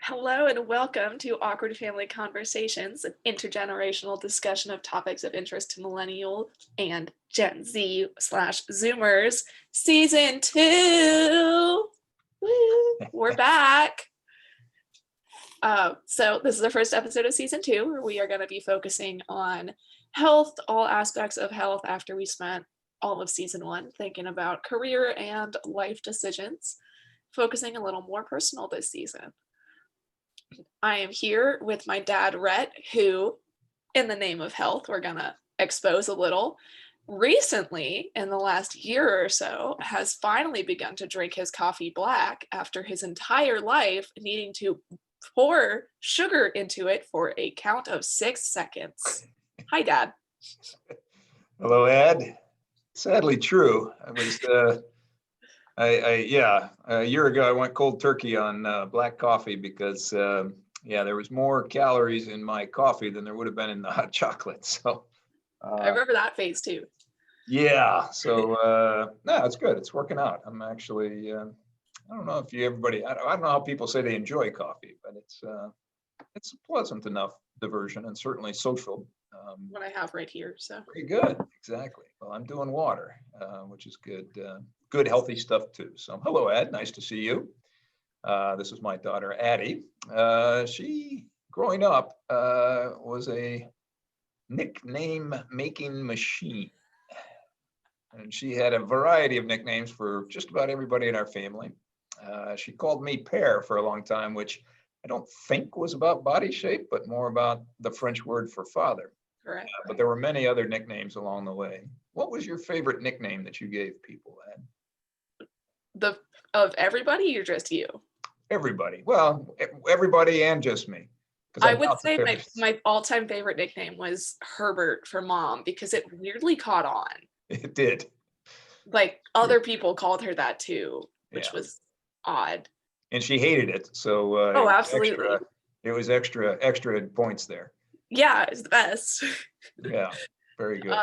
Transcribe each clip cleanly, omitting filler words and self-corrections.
Hello and welcome to Awkward Family Conversations, an intergenerational discussion of topics of interest to millennial and Gen Z slash Zoomers, season 2. Woo, we're back. So this is the first episode of season 2, where we are going to be focusing on health, all aspects of health after we spent all of season 1 thinking about career and life decisions, focusing a little more personal this season. I am here with my dad, Rhett, who, in the name of health, we're going to expose a little, recently, in the last year or so, has finally begun to drink his coffee black after his entire life needing to pour sugar into it for a count of 6 seconds. Hi, Dad. Hello, Ed. Sadly true. A year ago I went cold turkey on black coffee because there was more calories in my coffee than there would have been in the hot chocolate. So I remember that phase too. Yeah. So no, it's good. It's working out. I'm actually I don't know if everybody. I don't know how people say they enjoy coffee, but it's pleasant enough diversion and certainly social. What I have right here. So pretty good. Exactly. Well, I'm doing water, which is good. Good, healthy stuff too. So hello, Ed. Nice to see you. This is my daughter, Addie. She, growing up, was a nickname making machine. And she had a variety of nicknames for just about everybody in our family. She called me Pear for a long time, which I don't think was about body shape, but more about the French word for father. correct. But there were many other nicknames along the way. What was your favorite nickname that you gave people, Ed? Of everybody or just you? Everybody. Well, everybody and just me. I would say my all-time favorite nickname was Herbert for Mom because it weirdly caught on. It did. Like other people called her that too, which was odd. And she hated it. So oh, absolutely. It was extra points there. Yeah, it's the best. Yeah, very good.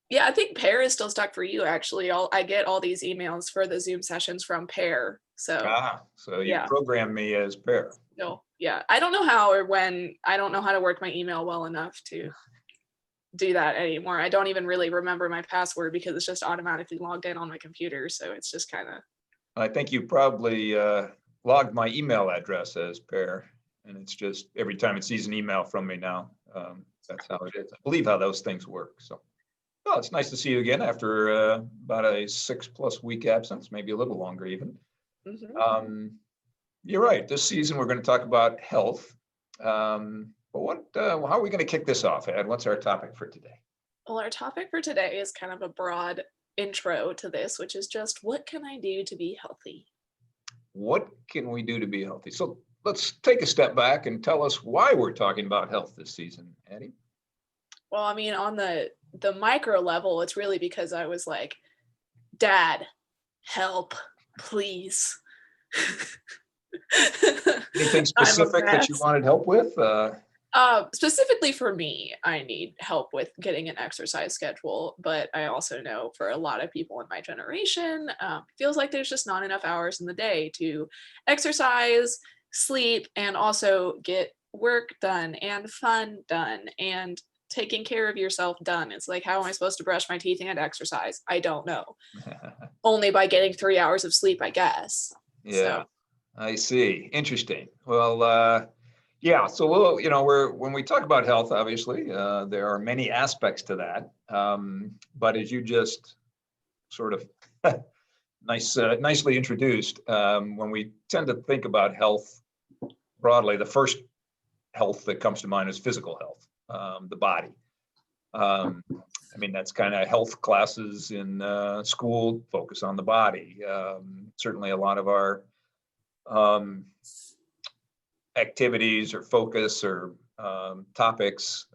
Yeah, I think Pear is still stuck for you, actually. I get all these emails for the Zoom sessions from Pear. So you program me as Pear. No, yeah. I don't know how or when. I don't know how to work my email well enough to do that anymore. I don't even really remember my password because it's just automatically logged in on my computer. So it's just kind of. I think you probably logged my email address as Pear. And it's just every time it sees an email from me now, that's how it is. I believe how those things work. So, well, it's nice to see you again after about a 6+ week absence, maybe a little longer even. Mm-hmm. You're right. This season we're going to talk about health. But how are we going to kick this off, Ed? What's our topic for today? Well, our topic for today is kind of a broad intro to this, which is just what can I do to be healthy? What can we do to be healthy? So let's take a step back and tell us why we're talking about health this season, Addie. Well, I mean, on the micro level, it's really because I was like, Dad, help, please. Anything specific that you wanted help with? Specifically for me, I need help with getting an exercise schedule, but I also know for a lot of people in my generation, feels like there's just not enough hours in the day to exercise, sleep, and also get work done and fun done and taking care of yourself done. It's like, how am I supposed to brush my teeth and exercise? I don't know. Only by getting 3 hours of sleep, I guess. Yeah, so. I see. Interesting. Well, yeah. So when we talk about health, obviously, there are many aspects to that. But as you just sort of nicely introduced, when we tend to think about health broadly, the first health that comes to mind is physical health, the body. I mean, that's kind of health classes in school focus on the body. Certainly a lot of our activities or focus or topics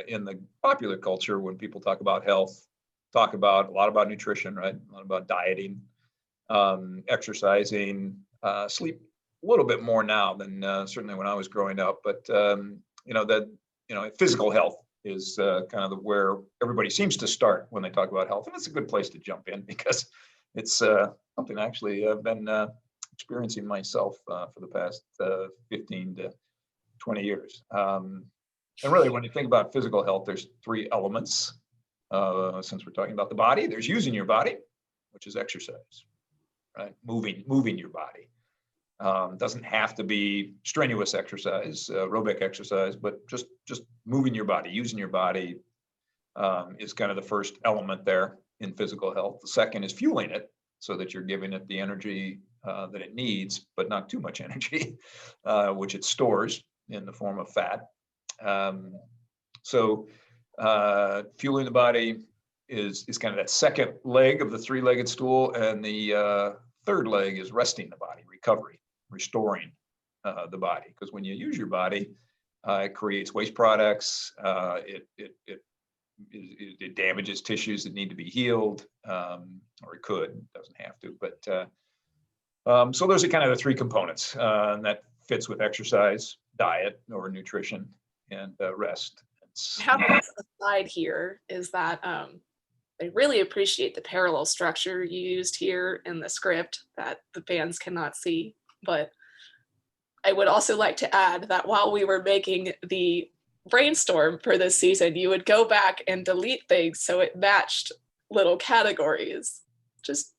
in the popular culture when people talk about health, talk about a lot about nutrition, right? A lot about dieting, exercising, sleep a little bit more now than certainly when I was growing up. But physical health is kind of where everybody seems to start when they talk about health, and it's a good place to jump in because it's something actually I've been experiencing myself for the past 15 to 20 years. And really, when you think about physical health, there's three elements. Since we're talking about the body, there's using your body, which is exercise, right? Moving your body. Doesn't have to be strenuous exercise, aerobic exercise, but just moving your body, using your body is kind of the first element there in physical health. The second is fueling it so that you're giving it the energy that it needs, but not too much energy, which it stores in the form of fat. So fueling the body is kind of that second leg of the three-legged stool, and the third leg is resting the body, recovery, restoring the body. Because when you use your body, it creates waste products. It damages tissues that need to be healed, or it could, doesn't have to. But so those are kind of the three components, and that fits with exercise, diet or nutrition, and rest. Have a aside here is that I really appreciate the parallel structure you used here in the script that the fans cannot see. But I would also like to add that while we were making the brainstorm for this season, you would go back and delete things so it matched little categories. Just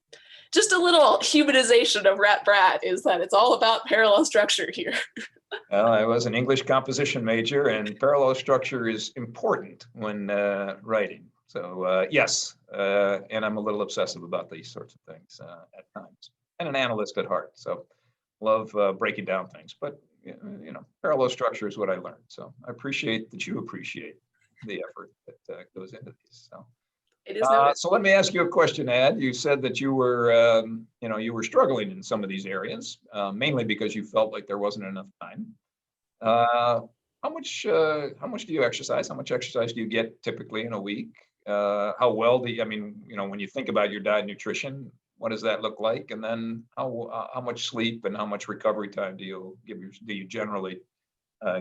a little humanization of Rat Brat is that it's all about parallel structure here. Well, I was an English composition major, and parallel structure is important when writing. So yes, and I'm a little obsessive about these sorts of things at times, and an analyst at heart. So love breaking down things, but parallel structure is what I learned. So I appreciate that you appreciate the effort that goes into these. So. It is noted. So let me ask you a question, Ed. You said that you were, you were struggling in some of these areas, mainly because you felt like there wasn't enough time. How much do you exercise? How much exercise do you get typically in a week? How well do you, when you think about your diet and nutrition, what does that look like? And then how much sleep and how much recovery time do you generally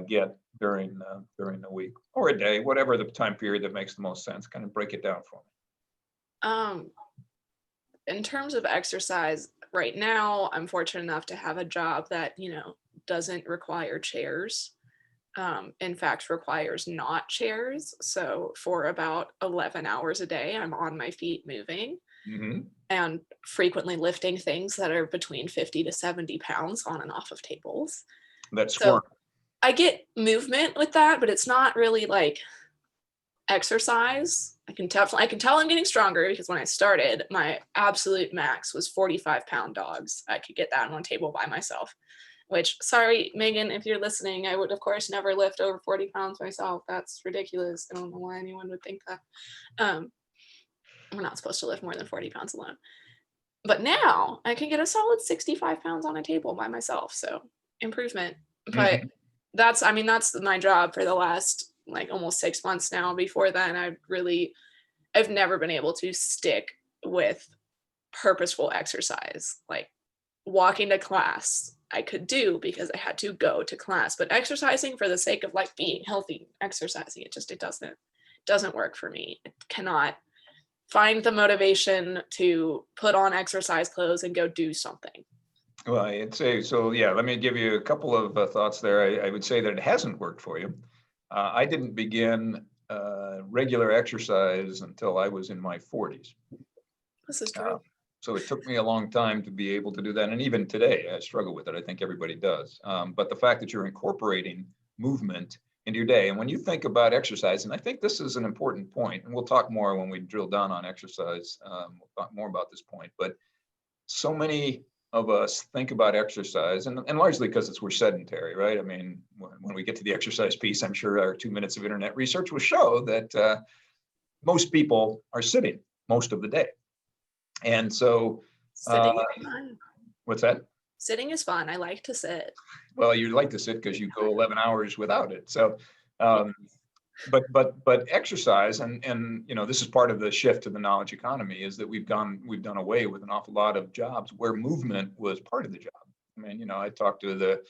get during the week or a day, whatever the time period that makes the most sense? Kind of break it down for me. In terms of exercise, right now, I'm fortunate enough to have a job that, doesn't require chairs. In fact, requires not chairs. So for about 11 hours a day, I'm on my feet moving and frequently lifting things that are between 50 to 70 pounds on and off of tables. That's so work. I get movement with that, but it's not really like exercise. I can tell I'm getting stronger because when I started, my absolute max was 45-pound dogs. I could get that on one table by myself, which, sorry, Megan, if you're listening, I would, of course, never lift over 40 pounds myself. That's ridiculous. I don't know why anyone would think that. We're not supposed to lift more than 40 pounds alone. But now I can get a solid 65 pounds on a table by myself. So improvement. But that's my job for the last almost 6 months now. Before then, I've never been able to stick with purposeful exercise. Like walking to class, I could do because I had to go to class, but exercising for the sake of being healthy, exercising, it doesn't work for me. It cannot find the motivation to put on exercise clothes and go do something. Well, I'd say, so yeah, let me give you a couple of thoughts there. I would say that it hasn't worked for you. I didn't begin regular exercise until I was in my 40s. This is true. So it took me a long time to be able to do that. And even today, I struggle with it. I think everybody does. But the fact that you're incorporating movement into your day, and when you think about exercise, and I think this is an important point, and we'll talk more when we drill down on exercise. We'll talk more about this point, but so many of us think about exercise, and largely because we're sedentary, right? I mean, when we get to the exercise piece, I'm sure our 2 minutes of internet research will show that most people are sitting most of the day. And so, sitting is fun. What's that? Sitting is fun. I like to sit. Well, you like to sit because you go 11 hours without it. So, but exercise, and this is part of the shift to the knowledge economy, is that we've done away with an awful lot of jobs where movement was part of the job. I mean, I talked to the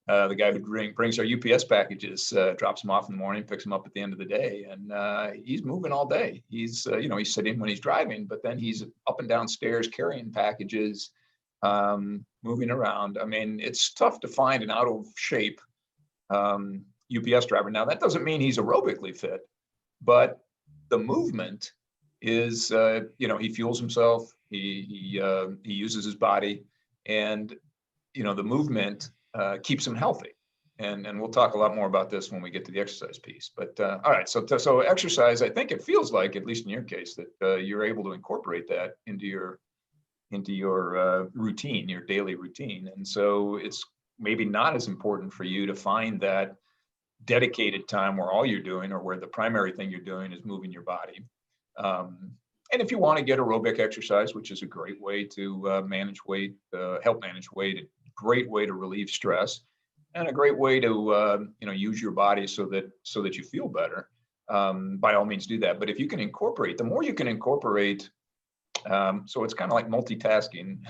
guy who brings our UPS packages, drops them off in the morning, picks them up at the end of the day, and he's moving all day. He's he's sitting when he's driving, but then he's up and down stairs carrying packages, moving around. I mean, it's tough to find an out of shape UPS driver. Now, that doesn't mean he's aerobically fit, but the movement is, he fuels himself. He uses his body, and the movement keeps him healthy. And we'll talk a lot more about this when we get to the exercise piece. But all right, so exercise, I think it feels like, at least in your case, that you're able to incorporate that into your routine, your daily routine. And so it's maybe not as important for you to find that dedicated time where all you're doing, or where the primary thing you're doing is moving your body. And if you want to get aerobic exercise, which is a great way to manage weight, help manage weight, a great way to relieve stress, and a great way to use your body so that you feel better, by all means do that. But if you can incorporate, the more you can incorporate, so it's kind of like multitasking,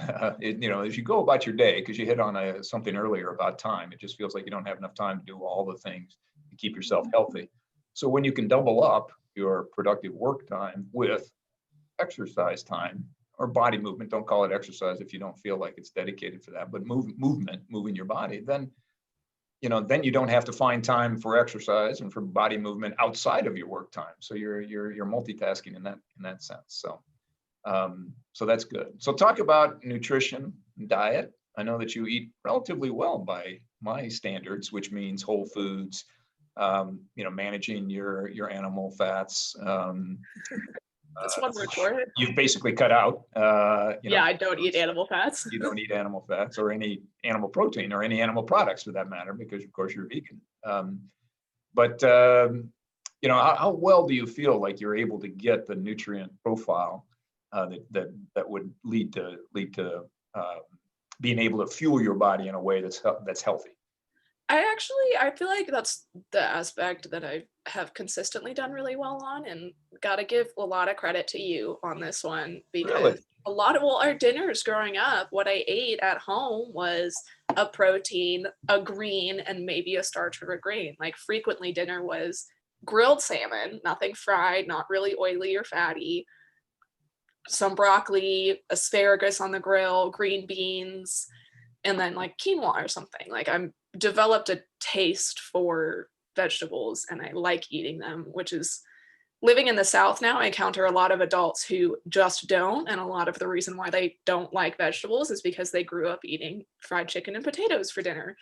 as you go about your day, because you hit on something earlier about time. It just feels like you don't have enough time to do all the things to keep yourself healthy. So when you can double up your productive work time with exercise time or body movement, don't call it exercise if you don't feel like it's dedicated for that, but moving your body, then you don't have to find time for exercise and for body movement outside of your work time. So you're multitasking in that sense. So that's good. So talk about nutrition and diet. I know that you eat relatively well by my standards, which means whole foods, managing your animal fats. That's one word for it. You've basically cut out. Yeah, I don't eat animal fats. You don't eat animal fats or any animal protein or any animal products for that matter, because of course you're vegan. But how well do you feel like you're able to get the nutrient profile that would lead to being able to fuel your body in a way that's healthy? I feel like that's the aspect that I have consistently done really well on, and gotta give a lot of credit to you on this one, Really? because our dinners growing up, what I ate at home was a protein, a green, and maybe a starch or a grain. Like frequently dinner was grilled salmon, nothing fried, not really oily or fatty, some broccoli, asparagus on the grill, green beans, and then like quinoa or something. Like I'm developed a taste for vegetables and I like eating them, which is living in the South now. I encounter a lot of adults who just don't. And a lot of the reason why they don't like vegetables is because they grew up eating fried chicken and potatoes for dinner.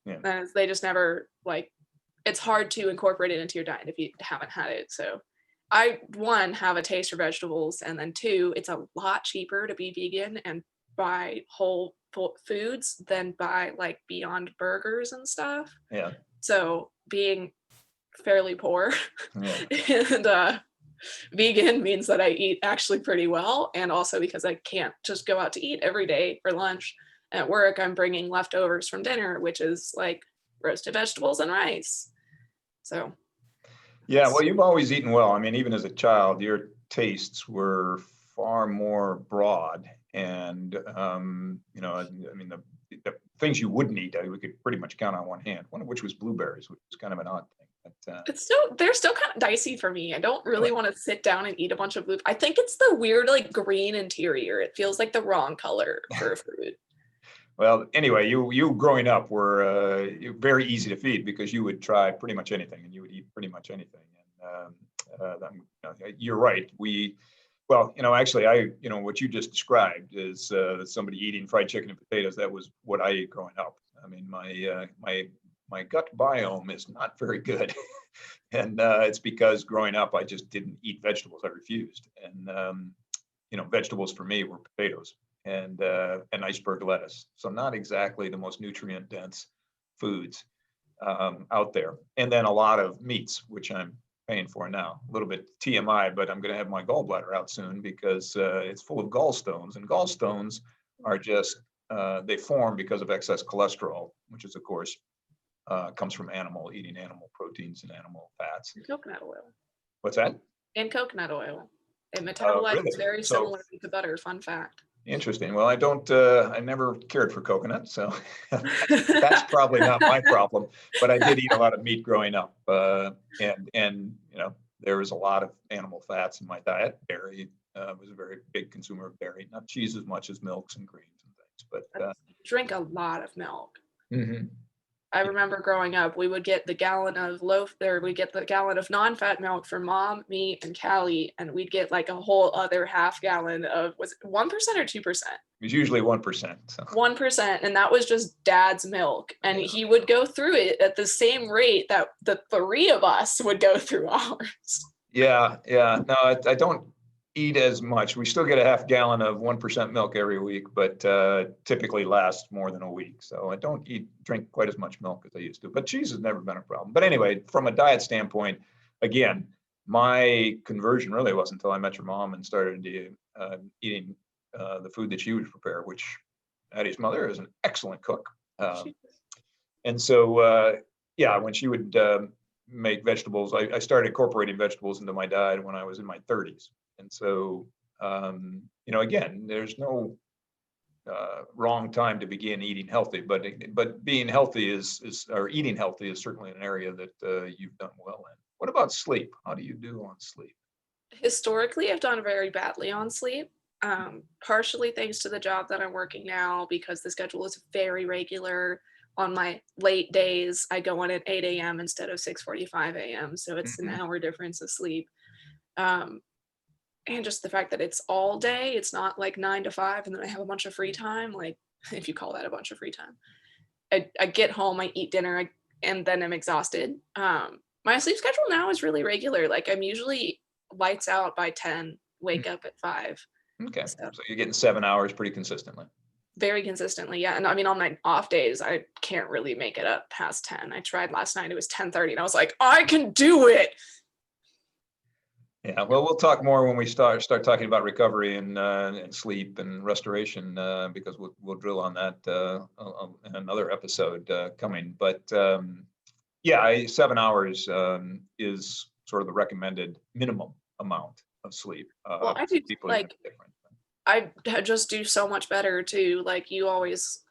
Yeah. And they just never it's hard to incorporate it into your diet if you haven't had it. So I, one, have a taste for vegetables, and then two, it's a lot cheaper to be vegan and buy whole foods than buy like Beyond Burgers and stuff. Yeah. So being fairly poor Yeah. and vegan means that I eat actually pretty well, and also because I can't just go out to eat every day for lunch. At work, I'm bringing leftovers from dinner, which is like roasted vegetables and rice. So yeah, well, you've always eaten well. I mean, even as a child, your tastes were far more broad, and I mean, the things you wouldn't eat, we could pretty much count on one hand. One of which was blueberries, which was kind of an odd thing. But, they're still kind of dicey for me. I don't really want to sit down and eat a bunch of blue. I think it's the weird like green interior. It feels like the wrong color for a fruit. Well, anyway, you growing up were very easy to feed because you would try pretty much anything and you would eat pretty much anything. And you're right. Actually, what you just described is somebody eating fried chicken and potatoes. That was what I ate growing up. I mean, my gut biome is not very good, and it's because growing up I just didn't eat vegetables. I refused, and vegetables for me were potatoes and iceberg lettuce. So not exactly the most nutrient dense foods out there. And then a lot of meats, which I'm paying for now. A little bit TMI, but I'm going to have my gallbladder out soon because it's full of gallstones. And gallstones are just, they form because of excess cholesterol, which is, of course, comes from eating animal proteins and animal fats. And coconut oil. What's that? And coconut oil. It metabolizes really? very similarly to butter. Fun fact. Interesting. Well, I never cared for coconut, so that's probably not my problem. But I did eat a lot of meat growing up, and there was a lot of animal fats in my diet. Dairy was a very big consumer of dairy, not cheese as much as milks and creams and things. But Drink a lot of milk. mhm. I remember growing up, we would get the gallon of non-fat milk for mom, me, and Callie, and we'd get like a whole other half gallon of, was it 1% or 2%? It's usually 1%. So 1%, and that was just dad's milk. And he would go through it at the same rate that the three of us would go through ours. yeah. No, I don't eat as much. We still get a half gallon of 1% milk every week, but typically lasts more than a week. So I don't drink quite as much milk as I used to, but cheese has never been a problem. But anyway, from a diet standpoint, again, my conversion really wasn't until I met your mom and started eating the food that she would prepare, which Addie's mother is an excellent cook. And so, yeah, when she would make vegetables, I started incorporating vegetables into my diet when I was in my 30s. And so, again, there's no wrong time to begin eating healthy, but being healthy or eating healthy is certainly an area that you've done well in. What about sleep? How do you do on sleep? Historically, I've done very badly on sleep, partially thanks to the job that I'm working now, because the schedule is very regular. On my late days, I go on at 8 a.m. instead of 6:45 a.m., so it's an hour difference of sleep. And just the fact that it's all day, it's not like 9 to 5 and then I have a bunch of free time, like, if you call that a bunch of free time. I get home, I eat dinner, and then I'm exhausted. My sleep schedule now is really regular. Like, I'm usually lights out by 10, wake up at 5. Okay, So so you're getting 7 hours pretty consistently. very consistently, yeah. And I mean, on my off days, I can't really make it up past 10. I tried last night, it was 10:30, and I was like, I can do it. Yeah, well, we'll talk more when we start talking about recovery and sleep and restoration, because we'll drill on that in another episode coming. But yeah, 7 hours is sort of the recommended minimum amount of sleep. Well, I do People are like, different. I just do so much better too. Like, you always,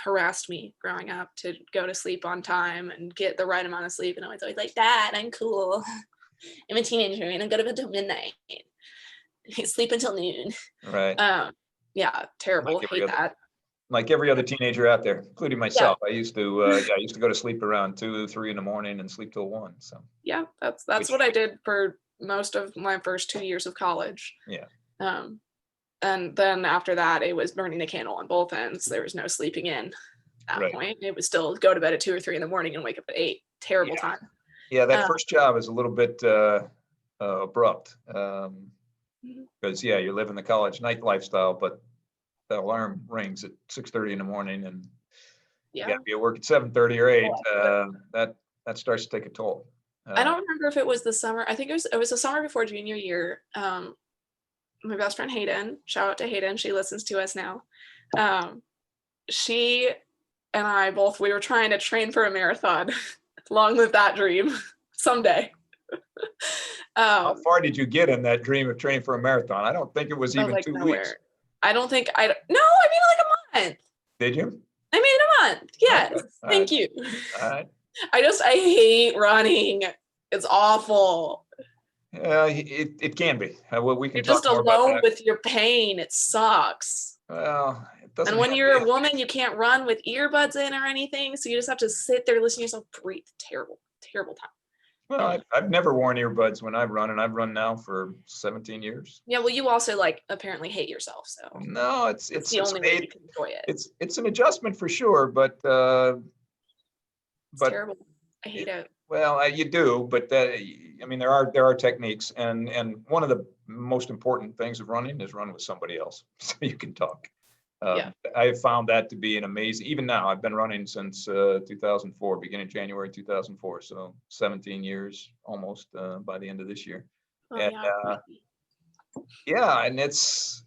harassed me growing up to go to sleep on time and get the right amount of sleep. And I was always like, Dad, I'm cool. I'm a teenager and I go to bed till midnight. I sleep until noon. Right. Yeah, terrible. Hate that. Like every other teenager out there, including Yeah. myself. I used to go to sleep around 2, 3 in the morning and sleep till 1. So Yeah, that's what I did for most of my first 2 years of college. yeah. And then after that, it was burning the candle on both ends. There was no sleeping in at that point. It was still go to bed at 2 or 3 in the morning and wake up at 8. Terrible time. Yeah, that first job is a little bit abrupt, because you're living the college night lifestyle, but the alarm rings at 6:30 in the morning, and you got to be at work at 7:30 or 8. That starts to take a toll. I don't remember if it was the summer. I think it was the summer before junior year. My best friend Hayden, shout out to Hayden, she listens to us now. She and I both, we were trying to train for a marathon. Long live that dream. Someday. How far did you get in that dream of training for a marathon? I don't think it was even 2 weeks. I don't think I mean like a month. Did you? I made it a month. Yes. Okay. Thank you. All right. I hate running. It's awful. It can be. Well, we can You're talk just more about alone that. with your pain. It sucks. Well, it doesn't. And when you're a woman, you can't run with earbuds in or anything, so you just have to sit there listening to yourself breathe. Terrible, terrible time. Well, I've never worn earbuds when I've run, and I've run now for 17 years. Yeah, well, you also apparently hate yourself, so no, it's the only way you can enjoy it. It's an adjustment for sure, but it's terrible. I hate it. Well, you do, but I mean, there are techniques, and one of the most important things of running is run with somebody else, so you can talk. I have found that to be an amazing. Even now, I've been running since 2004, beginning January 2004, so 17 years almost by the end of this year. Oh, and and it's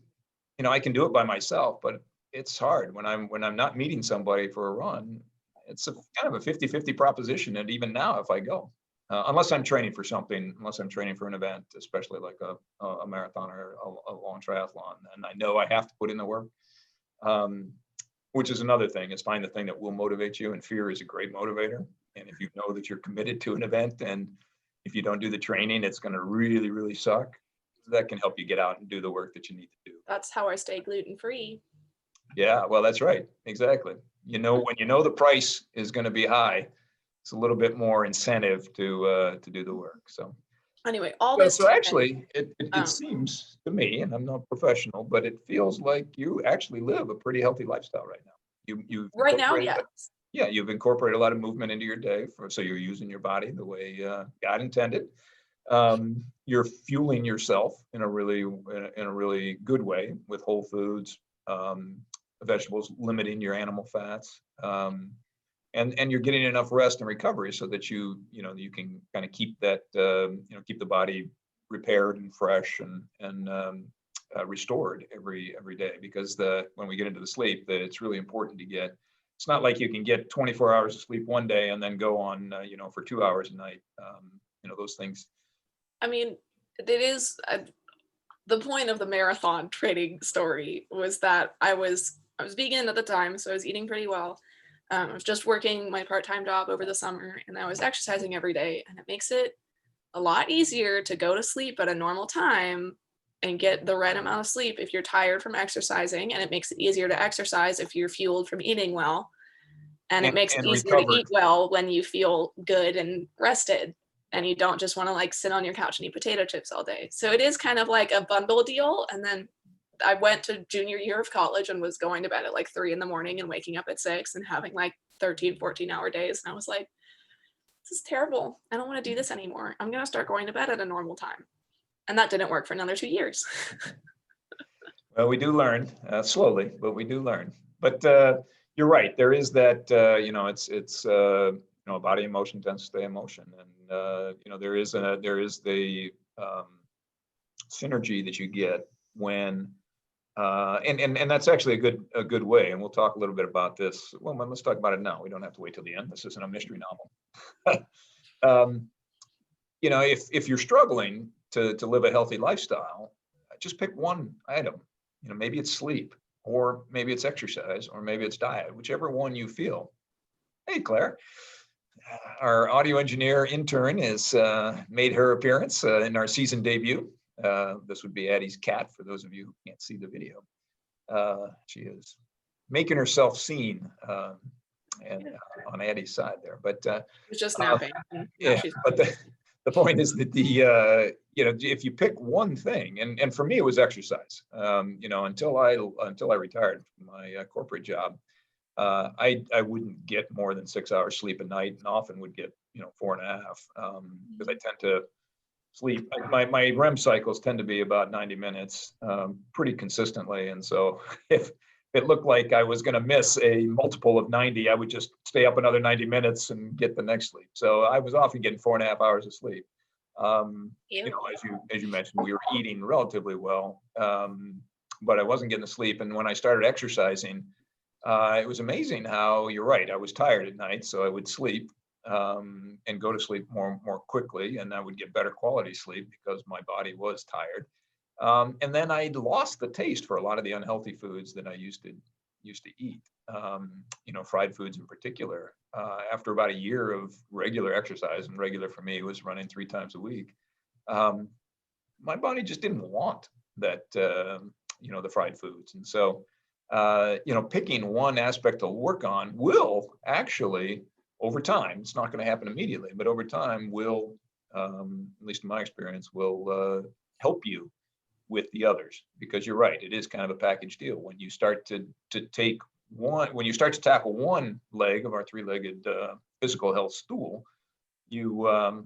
I can do it by myself, but it's hard when I'm not meeting somebody for a run. It's a kind of a 50-50 proposition, and even now, if I go, unless I'm training for something, unless I'm training for an event, especially like a marathon or a long triathlon, and I know I have to put in the work. Which is another thing, is find the thing that will motivate you, and fear is a great motivator. And if you know that you're committed to an event, and if you don't do the training, it's going to really, really suck. That can help you get out and do the work that you need to do. That's how I stay gluten-free. Yeah, well, that's right. Exactly. When you know the price is going to be high, it's a little bit more incentive to do the work. So, Anyway, all so, this so to say, actually, it um, seems to me, and I'm not professional, but it feels like you actually live a pretty healthy lifestyle right now. You've right now, incorporated, yes. yeah, you've incorporated a lot of movement into your day, so you're using your body the way God intended. You're fueling yourself in a really good way with whole foods, um, vegetables, limiting your animal fats, and you're getting enough rest and recovery so that you can kind of keep that keep the body repaired and fresh and restored every day. Because when we get into the sleep, that it's really important to get. It's not like you can get 24 hours of sleep one day and then go on for 2 hours a night. Those things. I mean, it is the point of the marathon training story was that I was vegan at the time, so I was eating pretty well. I was just working my part-time job over the summer, and I was exercising every day, and it makes it a lot easier to go to sleep at a normal time and get the right amount of sleep if you're tired from exercising, and it makes it easier to exercise if you're fueled from eating well, and it makes it And easier to recovered. eat well when you feel good and rested and you don't just want to like sit on your couch and eat potato chips all day. So it is kind of like a bundle deal. And then I went to junior year of college and was going to bed at like 3 a.m. and waking up at 6 and having like 13, 14-hour days. And I was like, this is terrible. I don't want to do this anymore. I'm going to start going to bed at a normal time. And that didn't work for another 2 years. Well, we do learn slowly, but we do learn. But you're right. There is that. Body in motion tends to stay in motion, and there is the synergy that you get when. And that's actually a good way, and we'll talk a little bit about this. Well, let's talk about it now. We don't have to wait till the end. This isn't a mystery novel. um, if you're struggling to live a healthy lifestyle, just pick one item. Maybe it's sleep, or maybe it's exercise, or maybe it's diet, whichever one you feel. Hey, Claire, our audio engineer intern has made her appearance in our season debut. This would be Addie's cat, for those of you who can't see the video. She is making herself seen and on Addie's side there. But It was just napping. yeah, but the point is that if you pick one thing, and for me it was exercise. Until I retired from my corporate job, I wouldn't get more than 6 hours sleep a night, and often would get 4.5, because I tend to sleep. My REM cycles tend to be about 90 minutes pretty consistently, and so if it looked like I was going to miss a multiple of 90, I would just stay up another 90 minutes and get the next sleep. So I was often getting 4.5 hours of sleep. As you mentioned, we were eating relatively well, but I wasn't getting the sleep. And when I started exercising, it was amazing how, you're right, I was tired at night, so I would sleep and go to sleep more quickly, and I would get better quality sleep because my body was tired. And then I lost the taste for a lot of the unhealthy foods that I used to eat. Fried foods in particular. After about a year of regular exercise, and regular for me was running 3 times a week, my body just didn't want that, the fried foods. And so, picking one aspect to work on will actually, over time, it's not going to happen immediately, but over time will, at least in my experience, will help you with the others. Because you're right, it is kind of a package deal. When you start to tackle one leg of our 3-legged physical health stool, you will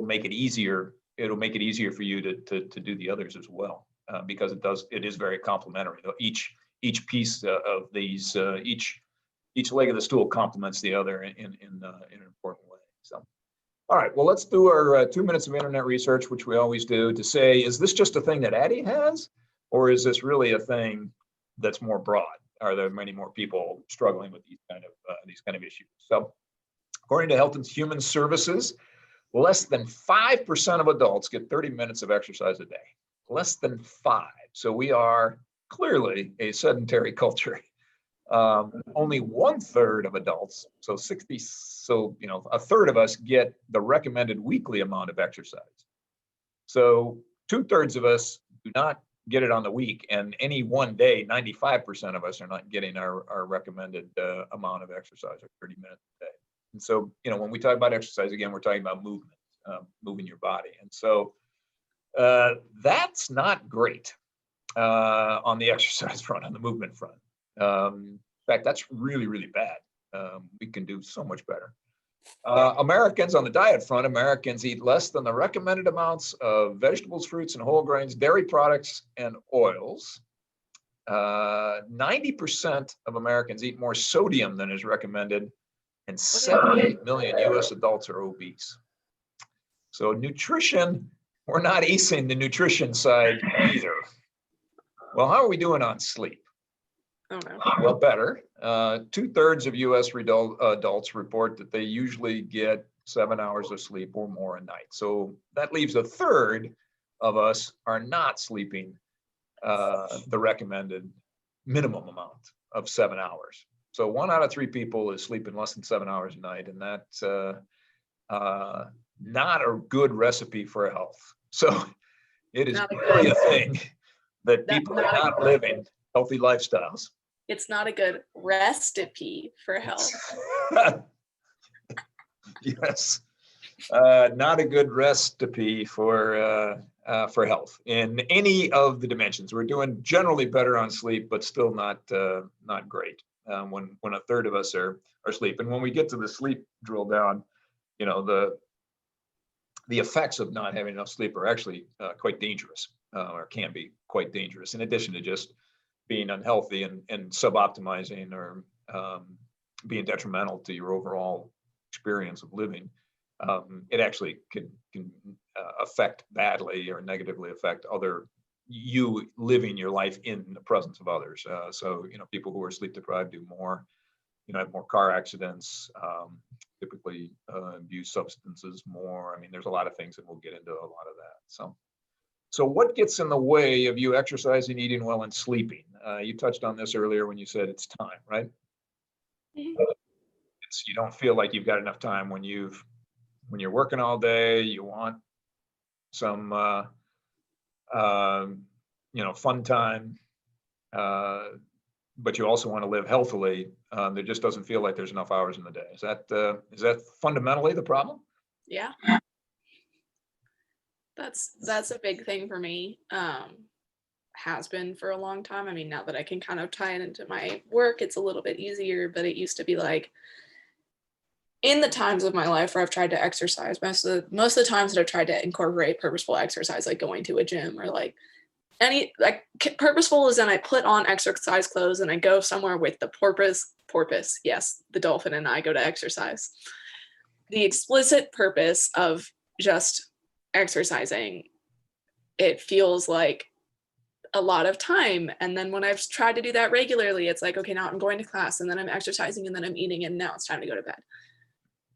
make it easier. It'll make it easier for you to do the others as well, because it is very complementary. Each piece of these, each leg of the stool complements the other in an important way. So. All right, well, let's do our 2 minutes of internet research, which we always do, to say, is this just a thing that Addie has, or is this really a thing that's more broad? Are there many more people struggling with these kind of issues? So, according to Health and Human Services, less than 5% of adults get 30 minutes of exercise a day. Less than 5. So we are clearly a sedentary culture. Only 1/3 of adults, so a third of us get the recommended weekly amount of exercise. So 2/3 of us do not get it on the week, and any one day, 95% of us are not getting our recommended amount of exercise, or 30 minutes a day. And so, when we talk about exercise, again, we're talking about movement, moving your body. And so that's not great on the exercise front, on the movement front. In fact, that's really, really bad. We can do so much better. Americans, on the diet front, Americans eat less than the recommended amounts of vegetables, fruits, and whole grains, dairy products, and oils. 90% of Americans eat more sodium than is recommended, and 78 million US adults are obese. So nutrition, we're not acing the nutrition side either. Well, how are we doing on sleep? Oh, no. Well, better. 2/3 of US adults report that they usually get 7 hours of sleep or more a night. So that leaves 1/3 of us are not sleeping the recommended minimum amount of 7 hours. So 1 out of 3 people is sleeping less than 7 hours a night, and that's not a good recipe for health. So it is really a thing that people are not living healthy lifestyles. It's not a good recipe for health. Yes, not a good recipe for health in any of the dimensions. We're doing generally better on sleep, but still not great when 1/3 of us are asleep. And when we get to the sleep drill down, the effects of not having enough sleep are actually quite dangerous, or can be quite dangerous, in addition to just being unhealthy and suboptimizing, or being detrimental to your overall experience of living. It actually can affect badly or negatively affect you living your life in the presence of others. So, people who are sleep deprived do more, have more car accidents, typically abuse substances more. I mean, there's a lot of things, and we'll get into a lot of that. So what gets in the way of you exercising, eating well, and sleeping? You touched on this earlier when you said it's time, right? Mm-hmm. You don't feel like you've got enough time when you're working all day. You want some fun time, but you also want to live healthily. There just doesn't feel like there's enough hours in the day. Is that fundamentally the problem? Yeah. That's a big thing for me. Has been for a long time. I mean, now that I can kind of tie it into my work, it's a little bit easier, but it used to be like, in the times of my life where I've tried to exercise, most of the times that I've tried to incorporate purposeful exercise, like going to a gym, or like purposeful is then I put on exercise clothes and I go somewhere with the porpoise, yes, the dolphin and I go to exercise. The explicit purpose of just exercising, it feels like a lot of time. And then when I've tried to do that regularly, it's like, okay, now I'm going to class, and then I'm exercising, and then I'm eating, and now it's time to go to bed.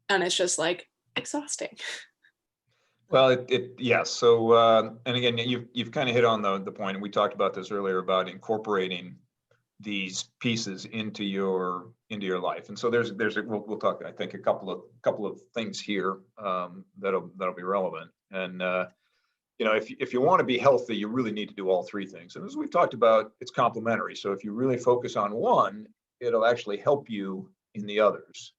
And it's just like exhausting. Well, yes. So, and again, you've kind of hit on the point, and we talked about this earlier about incorporating these pieces into your life. And so we'll talk, I think, a couple of things here that'll be relevant. And if you want to be healthy, you really need to do all three things. And as we've talked about, it's complementary. So if you really focus on one, it'll actually help you in the others.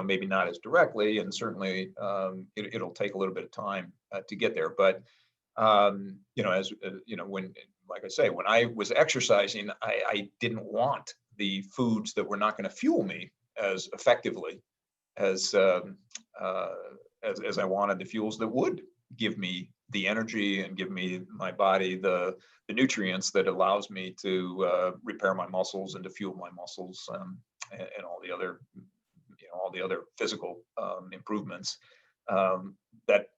Maybe not as directly, and certainly it'll take a little bit of time to get there. But when, like I say, when I was exercising, I didn't want the foods that were not going to fuel me as effectively as I wanted the fuels that would give me the energy and give me my body the nutrients that allows me to repair my muscles and to fuel my muscles, and all the other physical improvements that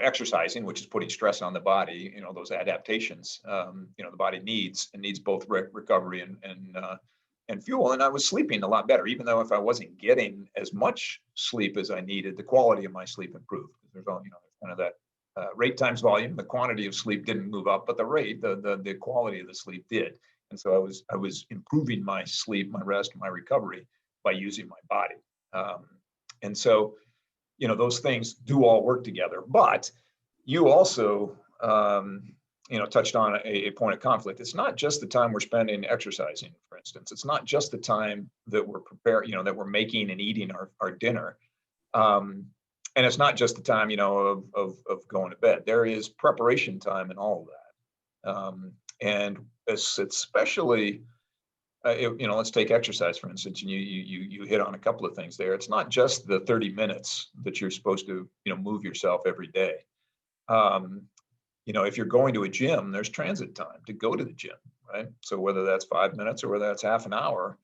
exercising, which is putting stress on the body, those adaptations, the body needs both recovery and fuel. And I was sleeping a lot better, even though if I wasn't getting as much sleep as I needed, the quality of my sleep improved. There's all kind of that rate times volume. The quantity of sleep didn't move up, but the rate, the quality of the sleep did. And so I was improving my sleep, my rest, my recovery by using my body. And so, those things do all work together. But you also, touched on a point of conflict. It's not just the time we're spending exercising, for instance. It's not just the time that we're preparing, that we're making and eating our dinner. And it's not just the time, of going to bed. There is preparation time and all of that. And it's especially, let's take exercise, for instance, and you hit on a couple of things there. It's not just the 30 minutes that you're supposed to, move yourself every day. If you're going to a gym, there's transit time to go to the gym, right? So whether that's 5 minutes or whether that's half an hour,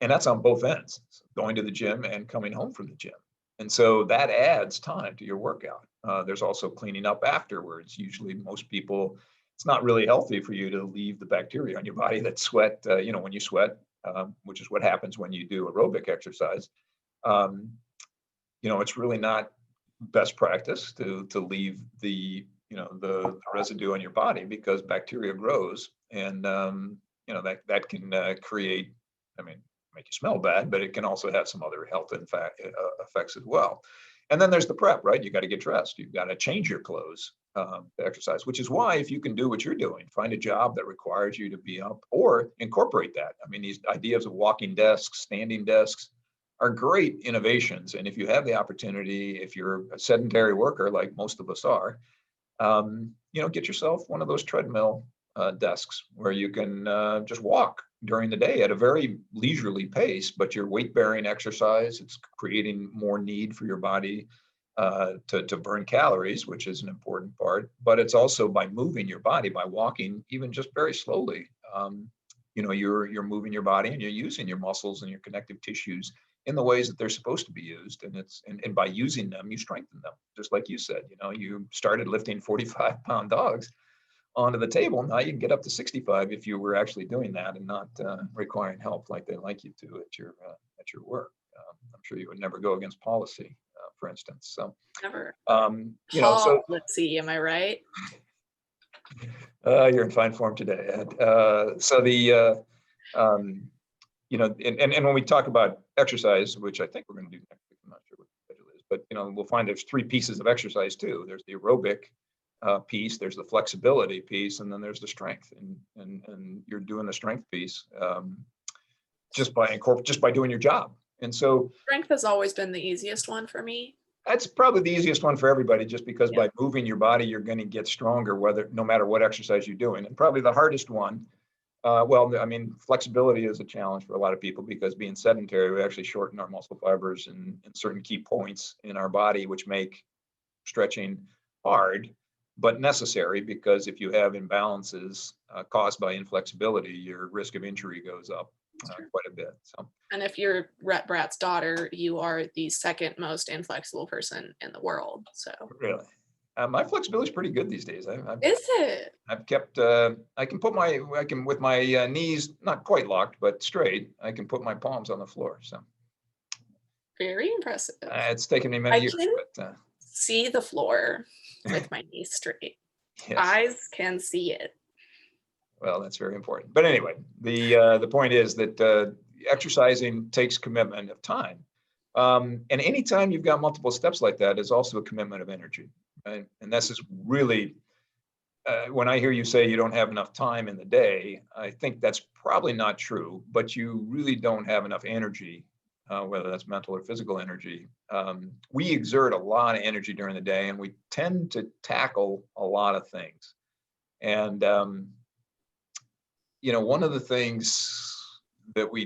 and that's on both ends, going to the gym and coming home from the gym. And so that adds time to your workout. There's also cleaning up afterwards. Usually most people, it's not really healthy for you to leave the bacteria on your body that sweat, when you sweat, which is what happens when you do aerobic exercise. It's really not best practice to leave the residue on your body, because bacteria grows, and that can create, make you smell bad, but it can also have some other health effects as well. And then there's the prep, right? You got to get dressed. You've got to change your clothes to exercise, which is why, if you can do what you're doing, find a job that requires you to be up, or incorporate that. These ideas of walking desks, standing desks are great innovations. And if you have the opportunity, if you're a sedentary worker, like most of us are, get yourself one of those treadmill desks where you can just walk during the day at a very leisurely pace, but you're weight bearing exercise. It's creating more need for your body to burn calories, which is an important part, but it's also by moving your body, by walking, even just very slowly. You're moving your body, and you're using your muscles and your connective tissues in the ways that they're supposed to be used. And by using them, you strengthen them. Just like you said, you started lifting 45-pound dogs onto the table. Now you can get up to 65 if you were actually doing that and not requiring help like they like you to at your work. I'm sure you would never go against policy, for instance. So Never. So Let's see, am I right? you're in fine form today, Ed. And when we talk about exercise, which I think we're going to do next week, I'm not sure what the schedule is, but we'll find there's 3 pieces of exercise too. There's the aerobic piece, there's the flexibility piece, and then there's the strength. And you're doing the strength piece just by doing your job. And so Strength has always been the easiest one for me. that's probably the easiest one for everybody, just because by moving your body, you're going to get stronger, no matter what exercise you're doing. And probably the hardest one, flexibility is a challenge for a lot of people, because being sedentary, we actually shorten our muscle fibers in certain key points in our body, which make stretching hard, but necessary, because if you have imbalances caused by inflexibility, your risk of injury goes up quite a bit. So. And if you're Rhett Bratt's daughter, you are the second most inflexible person in the world. So really, my flexibility is pretty good these days. Is it? I've kept. I can with my knees not quite locked but straight. I can put my palms on the floor. So Very impressive. It's taken me many years, but see the floor with my knees straight. Yes. Eyes can see it. Well, that's very important. But anyway, the point is that exercising takes commitment of time. And anytime you've got multiple steps like that is also a commitment of energy. Right? And this is really, when I hear you say you don't have enough time in the day, I think that's probably not true, but you really don't have enough energy, whether that's mental or physical energy. We exert a lot of energy during the day, and we tend to tackle a lot of things. And one of the things that we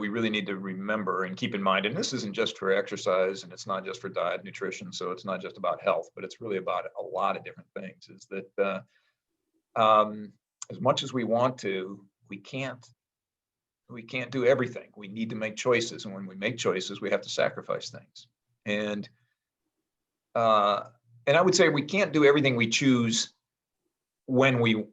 really need to remember and keep in mind, and this isn't just for exercise, and it's not just for diet, nutrition, so it's not just about health, but it's really about a lot of different things, is that as much as we want to, we can't do everything. We need to make choices, and when we make choices, we have to sacrifice things. And I would say we can't do everything we choose when we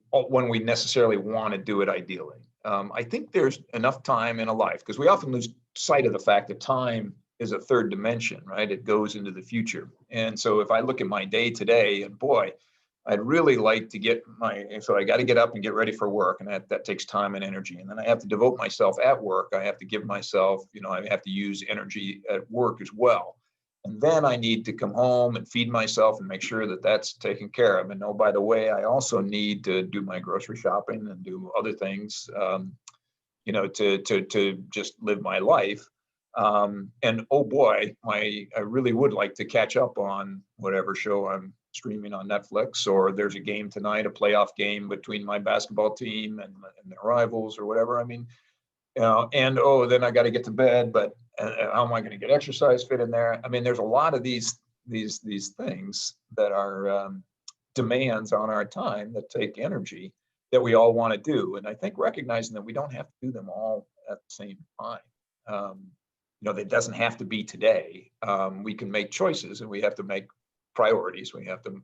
necessarily want to do it ideally. I think there's enough time in a life, because we often lose sight of the fact that time is a third dimension, right? It goes into the future. And so if I look at my day today, and boy, I'd really like to so I got to get up and get ready for work, and that takes time and energy. And then I have to devote myself at work. I have to give myself, I have to use energy at work as well. And then I need to come home and feed myself and make sure that that's taken care of. And oh, by the way, I also need to do my grocery shopping and do other things, to just live my life. And oh boy, I really would like to catch up on whatever show I'm streaming on Netflix, or there's a game tonight, a playoff game between my basketball team and their rivals or whatever. I mean, and oh, then I got to get to bed, but how am I going to get exercise fit in there? I mean, there's a lot of these things that are demands on our time that take energy that we all want to do. And I think recognizing that we don't have to do them all at the same time. That doesn't have to be today. We can make choices, and we have to make priorities. We have to,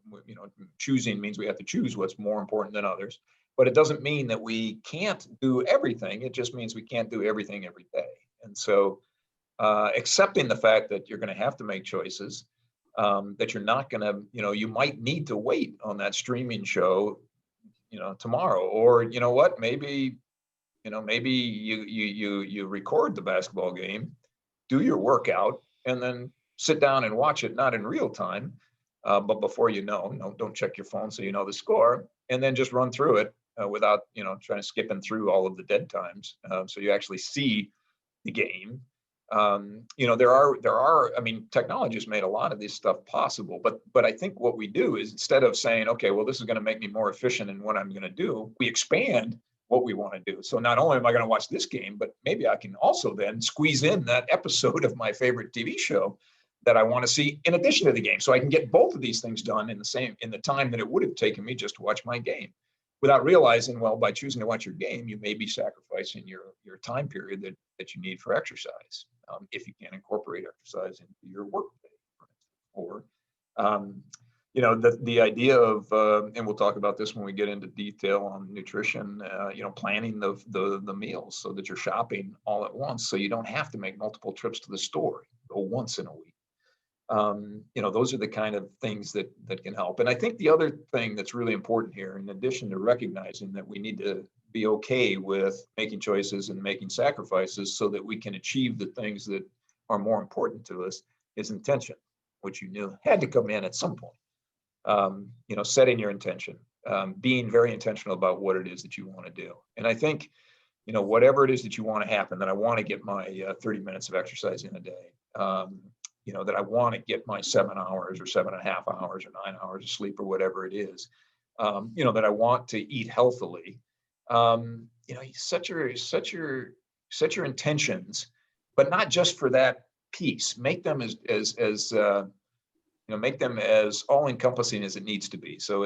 choosing means we have to choose what's more important than others. But it doesn't mean that we can't do everything. It just means we can't do everything every day. And so accepting the fact that you're going to have to make choices, that you're not going to, you might need to wait on that streaming show, tomorrow, or maybe you record the basketball game, do your workout, and then sit down and watch it, not in real time, but before don't check your phone so you know the score, and then just run through it without trying to skipping through all of the dead times, so you actually see the game. There are, technology has made a lot of this stuff possible, but I think what we do is, instead of saying, okay, well, this is going to make me more efficient in what I'm going to do, we expand what we want to do. So not only am I going to watch this game, but maybe I can also then squeeze in that episode of my favorite TV show that I want to see in addition to the game. So I can get both of these things done in the time that it would have taken me just to watch my game, without realizing, well, by choosing to watch your game, you may be sacrificing your time period that you need for exercise, if you can't incorporate exercise into your work day, or the idea of, and we'll talk about this when we get into detail on nutrition, planning the meals so that you're shopping all at once, so you don't have to make multiple trips to the store. Go once in a week. Those are the kind of things that can help. And I think the other thing that's really important here, in addition to recognizing that we need to be okay with making choices and making sacrifices so that we can achieve the things that are more important to us, is intention, which you knew had to come in at some point. Setting your intention, being very intentional about what it is that you want to do. And I think, whatever it is that you want to happen, that I want to get my 30 minutes of exercise in a day, that I want to get my 7 hours or 7.5 hours or 9 hours of sleep, or whatever it is, that I want to eat healthily. Set your intentions, but not just for that piece. Make them make them as all-encompassing as it needs to be. So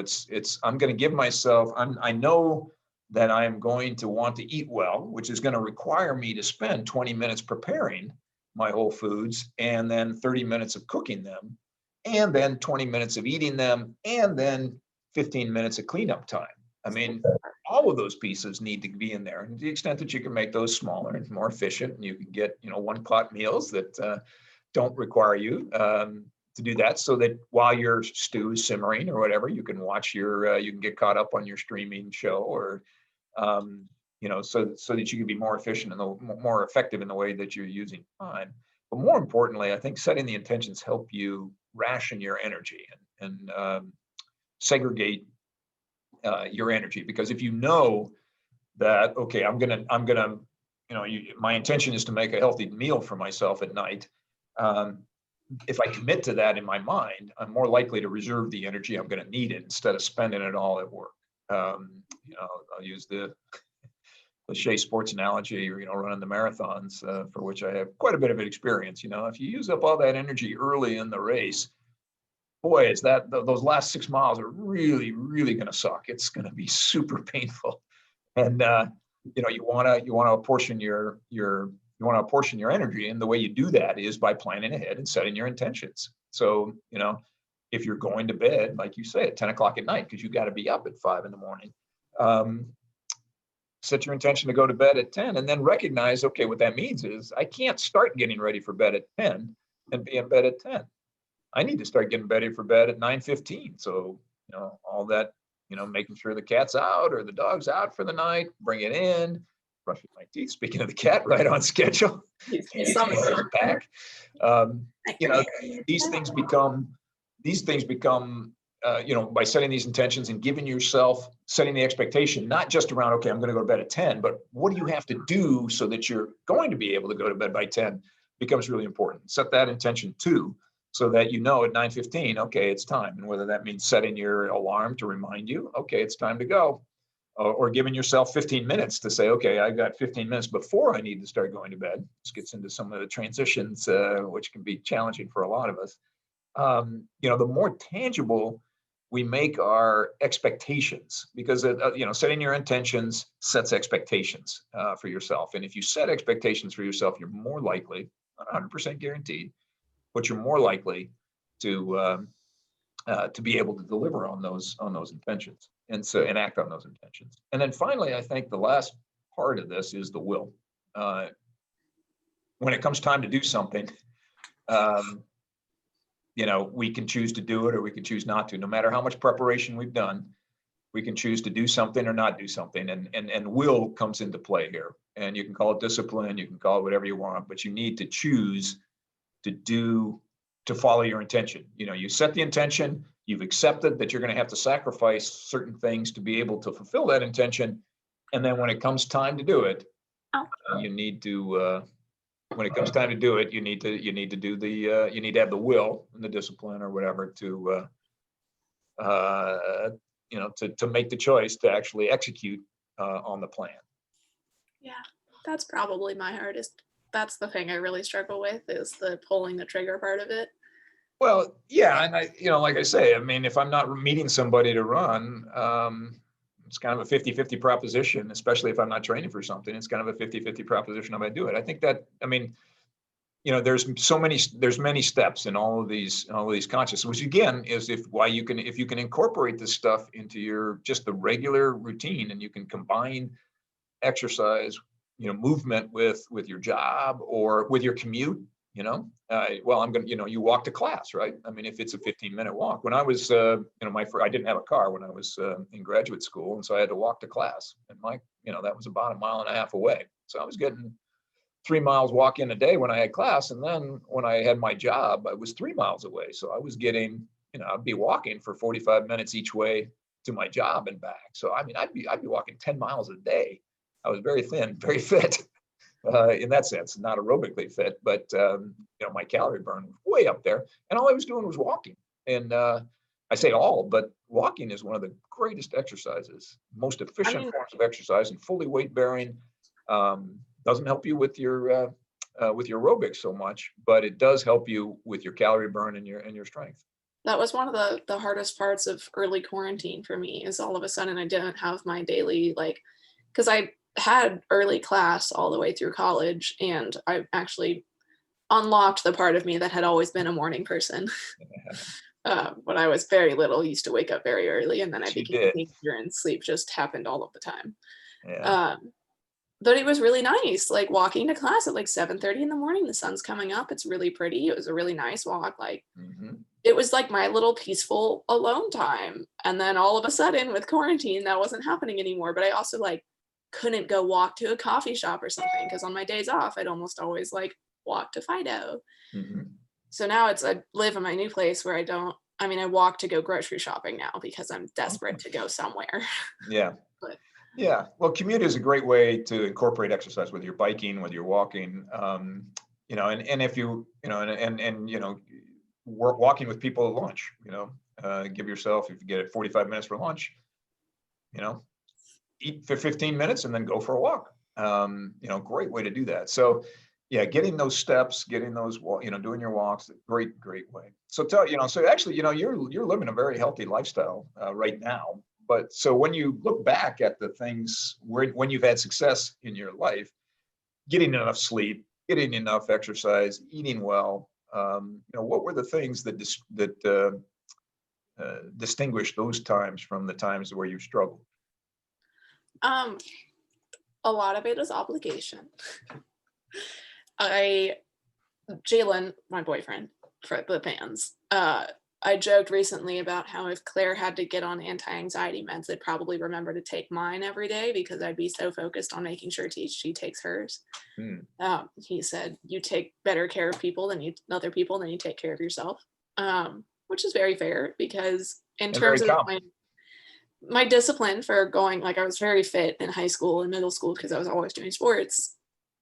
I'm going to give myself, I know that I'm going to want to eat well, which is going to require me to spend 20 minutes preparing my whole foods, and then 30 minutes of cooking them, and then 20 minutes of eating them, and then 15 minutes of cleanup time. I mean, all of those pieces need to be in there. And to the extent that you can make those smaller and more efficient, and you can get, one-pot meals that don't require you to do that, so that while your stew is simmering or whatever, you can watch you can get caught up on your streaming show, or so that you can be more efficient and more effective in the way that you're using time. But more importantly, I think setting the intentions help you ration your energy and segregate your energy. Because if you know that, okay, I'm gonna, my intention is to make a healthy meal for myself at night. If I commit to that in my mind, I'm more likely to reserve the energy I'm going to need it, instead of spending it all at work. I'll use the cliche sports analogy, running the marathons, for which I have quite a bit of experience. If you use up all that energy early in the race, boy, is that those last 6 miles are really, really going to suck. It's going to be super painful, and you want to apportion your energy, and the way you do that is by planning ahead and setting your intentions. So if you're going to bed, like you say, at 10 o'clock at night, because you got to be up at 5 in the morning, set your intention to go to bed at 10, and then recognize, okay, what that means is I can't start getting ready for bed at 10 and be in bed at 10. I need to start getting ready for bed at 9:15. So, all that, making sure the cat's out or the dog's out for the night, bring it in, brushing my teeth. Speaking of the cat, right on schedule. He's Back. I You know, agree. these things become, by setting these intentions and giving yourself, setting the expectation, not just around, okay, I'm going to go to bed at 10, but what do you have to do so that you're going to be able to go to bed by 10 becomes really important. Set that intention too, so that you know at 9:15, okay, it's time. And whether that means setting your alarm to remind you, okay, it's time to go, or giving yourself 15 minutes to say, okay, I got 15 minutes before I need to start going to bed. This gets into some of the transitions, which can be challenging for a lot of us. The more tangible we make our expectations, because setting your intentions sets expectations for yourself. And if you set expectations for yourself, you're more likely, not 100% guaranteed, but you're more likely to be able to deliver on those intentions, and act on those intentions. And then finally, I think the last part of this is the will. Uh, when it comes time to do something, um, we can choose to do it or we can choose not to. No matter how much preparation we've done, we can choose to do something or not do something. And will comes into play here. And you can call it discipline, you can call it whatever you want, but you need to choose to follow your intention. You set the intention, you've accepted that you're going to have to sacrifice certain things to be able to fulfill that intention. And then when it comes time to do it, Oh, you need to when it comes time to do it, you need to do you need to have the will and the discipline or whatever to make the choice to actually execute on the plan. yeah. That's probably my hardest. That's the thing I really struggle with is the pulling the trigger part of it. Well, yeah, and like I say, I mean, if I'm not meeting somebody to run, it's kind of a 50-50 proposition, especially if I'm not training for something. It's kind of a 50-50 proposition if I do it. I think that, I mean, there's many steps in all of these conscious, which again is if you can incorporate this stuff into your just the regular routine, and you can combine exercise, movement with your job or with your commute. I'm going to, you walk to class, right? I mean, if it's a 15-minute walk. When I was, I didn't have a car when I was in graduate school, and so I had to walk to class, and that was about 1.5 miles away. So I was getting 3 miles walk in a day when I had class, and then when I had my job, I was 3 miles away. So I was getting, I'd be walking for 45 minutes each way to my job and back. So I mean, I'd be walking 10 miles a day. I was very thin, very fit. In that sense, not aerobically fit, but my calorie burn was way up there, and all I was doing was walking. And I say all, but walking is one of the greatest exercises, most I efficient mean, forms of exercise, and fully weight bearing. Doesn't help you with your aerobics so much, but it does help you with your calorie burn and your strength. that was one of the hardest parts of early quarantine for me is all of a sudden I didn't have my daily because I had early class all the way through college, and I actually unlocked the part of me that had always been a morning person. When I was very little, I used to wake up very early, and then I Yes, you became did. a teenager, and sleep just happened all of the time. Yeah. Um, but it was really nice, like walking to class at like 7:30 in the morning. The sun's coming up. It's really pretty. It was a really nice walk. Hmm. It was like my little peaceful alone time. And then all of a sudden with quarantine, that wasn't happening anymore. But I also couldn't go walk to a coffee shop or something because on my days off, I'd almost always walk to Fido. Hmm. So now I live in my new place where I walk to go grocery shopping now because I'm desperate to go somewhere. Yeah. But Yeah. Well, commute is a great way to incorporate exercise, whether you're biking, whether you're walking. And if walking with people at lunch. Give yourself, if you get it 45 minutes for lunch, you know, eat for 15 minutes and then go for a walk. Great way to do that. So yeah, getting those steps, getting those, doing your walks, great way. So actually, you're living a very healthy lifestyle right now. But so when you look back at the things when you've had success in your life, getting enough sleep, getting enough exercise, eating well, what were the things that distinguish those times from the times where you struggled? um a lot of it is obligation. I Jalen, my boyfriend for the fans, I joked recently about how if Claire had to get on anti-anxiety meds, I'd probably remember to take mine every day because I'd be so focused on making sure she takes hers. Hmm. He said, you take better care of people than other people than you take care of yourself, which is very fair because in And very terms of common. my discipline for going, like I was very fit in high school and middle school because I was always doing sports,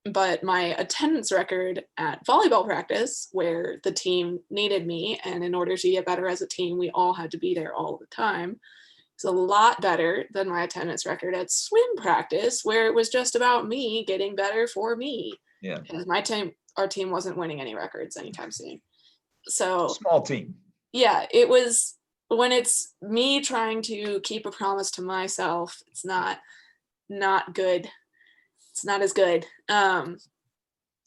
but my attendance record at volleyball practice, where the team needed me, and in order to get better as a team, we all had to be there all the time, is a lot better than my attendance record at swim practice, where it was just about me getting better for me. Yeah. Because our team wasn't winning any records anytime soon. So Small team. yeah, it was, when it's me trying to keep a promise to myself, it's not good. It's not as good. And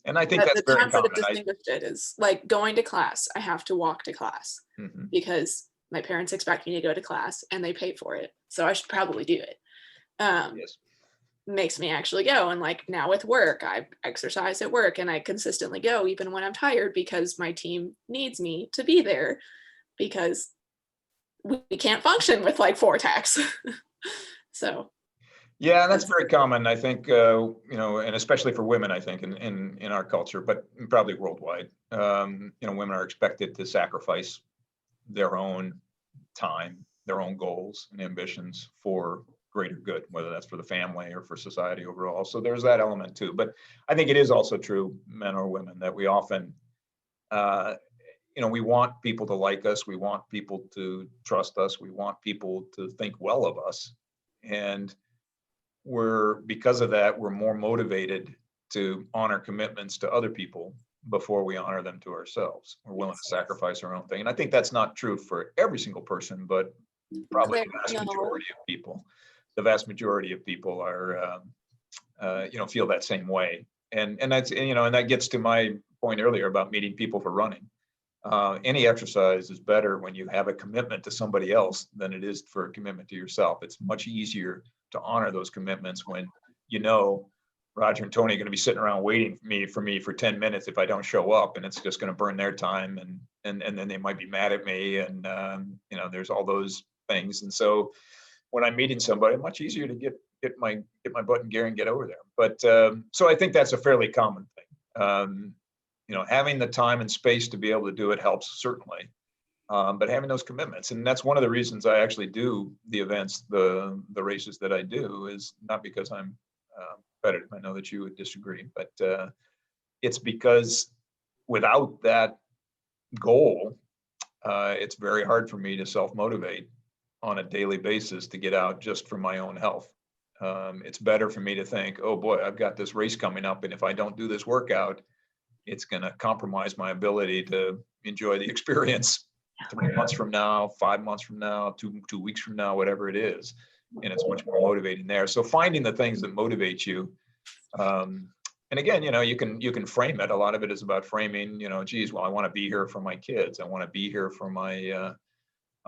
I think But that's the very times that common. have distinguished it is like going to class. I have to walk to class Mhm. because my parents expect me to go to class and they pay for it. So I should probably do it. Yes. Makes me actually go. And like now with work, I exercise at work and I consistently go even when I'm tired because my team needs me to be there because we can't function with like 4 techs. So Yeah, that's that's, very common. I think, and especially for women, I think in our culture, but probably worldwide, women are expected to sacrifice their own time, their own goals and ambitions for greater good, whether that's for the family or for society overall. So there's that element too. But I think it is also true, men or women, that we often, we want people to like us. We want people to trust us. We want people to think well of us. And because of that, we're more motivated to honor commitments to other people before we honor them to ourselves. We're willing to sacrifice our own thing. And I think that's not true for every single person, but probably Claire, the vast no. majority of people. The vast majority of people are, feel that same way. And that's, and that gets to my point earlier about meeting people for running. Any exercise is better when you have a commitment to somebody else than it is for a commitment to yourself. It's much easier to honor those commitments when Roger and Tony are going to be sitting around waiting for me for 10 minutes if I don't show up, and it's just going to burn their time, and then they might be mad at me, and there's all those things. And so when I'm meeting somebody, much easier to get my butt in gear and get over there. But so I think that's a fairly common thing. Having the time and space to be able to do it helps, certainly. But having those commitments, and that's one of the reasons I actually do the events, the races that I do, is not because I'm competitive. I know that you would disagree, but it's because without that goal, it's very hard for me to self-motivate on a daily basis to get out just for my own health. It's better for me to think, oh boy, I've got this race coming up, and if I don't do this workout, it's going to compromise my ability to enjoy the experience 3 months from now, 5 months from now, two weeks from now, whatever it is. And it's much more motivating there. So finding the things that motivate you. And again, you can frame it. A lot of it is about framing, geez, well, I want to be here for my kids. I want to be here for my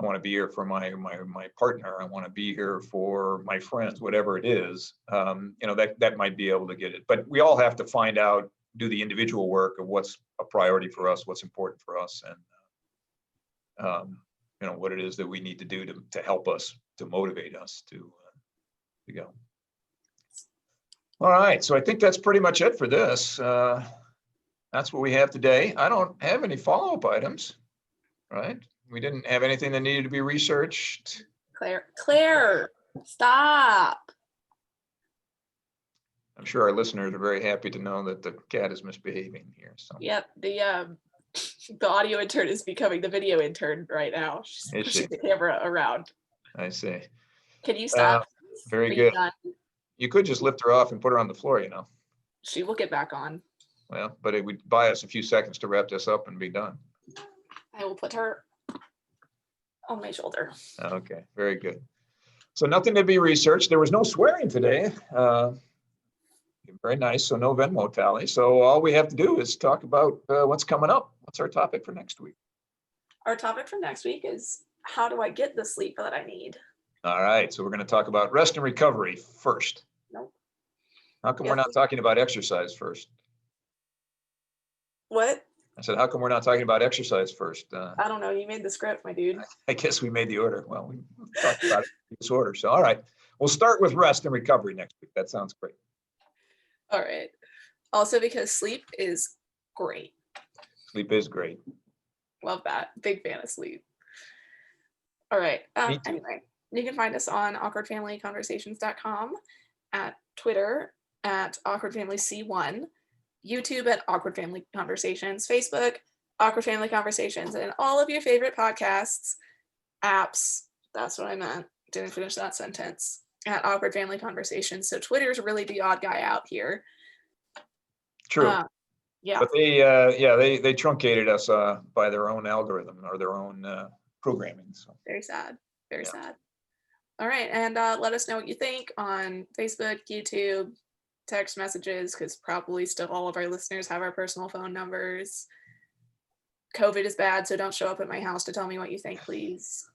my partner. I want to be here for my friends, whatever it is. That might be able to get it. But we all have to find out, do the individual work of what's a priority for us, what's important for us, and what it is that we need to do to help us, to motivate us to go. All right, so I think that's pretty much it for this. That's what we have today. I don't have any follow-up items, right? We didn't have anything that needed to be researched. Claire, stop. I'm sure our listeners are very happy to know that the cat is misbehaving here. So. Yep, the audio intern is becoming the video intern right now. She's pushing the camera around. I see. Can you stop? Very good. You could just lift her off and put her on the floor, She will get back on. Well, but it would buy us a few seconds to wrap this up and be done. I will put her on my shoulder. Okay, very good. So nothing to be researched. There was no swearing today. Very nice. So no Venmo tally. So all we have to do is talk about what's coming up. What's our topic for next week? Our topic for next week is, how do I get the sleep that I need? All right. So we're going to talk about rest and recovery first. Nope. How come we're not talking about exercise first? What? I said, how come we're not talking about exercise first? I don't know. You made the script, my dude. I guess we made the order. Well, we talked about it in this order. So, all right, we'll start with rest and recovery next week. That sounds great. All right. Also, because sleep is great. Sleep is great. Love that. Big fan of sleep. All right. Me too. Anyway, you can find us on awkwardfamilyconversations.com, at Twitter at awkwardfamilyc1, YouTube at Awkward Family Conversations, Facebook, Awkward Family Conversations, and all of your favorite podcasts, apps. That's what I meant. Didn't finish that sentence. At Awkward Family Conversations. So Twitter's really the odd guy out here. True. Yeah. But they truncated us by their own algorithm or their own programming. So Very sad. Very Yeah. sad. All right. And let us know what you think on Facebook, YouTube, text messages, because probably still all of our listeners have our personal phone numbers. COVID is bad, so don't show up at my house to tell me what you think, please.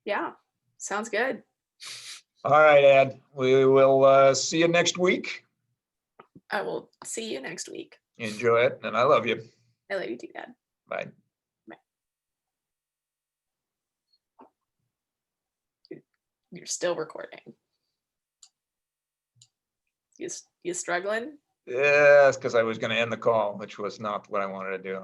Yeah. Sounds good. all right, Ed. We will see you next week. I will see you next week. Enjoy it, and I love you. I love you too, Dad. Bye. You're still recording. You struggling? Yes, because I was going to end the call, which was not what I wanted to do.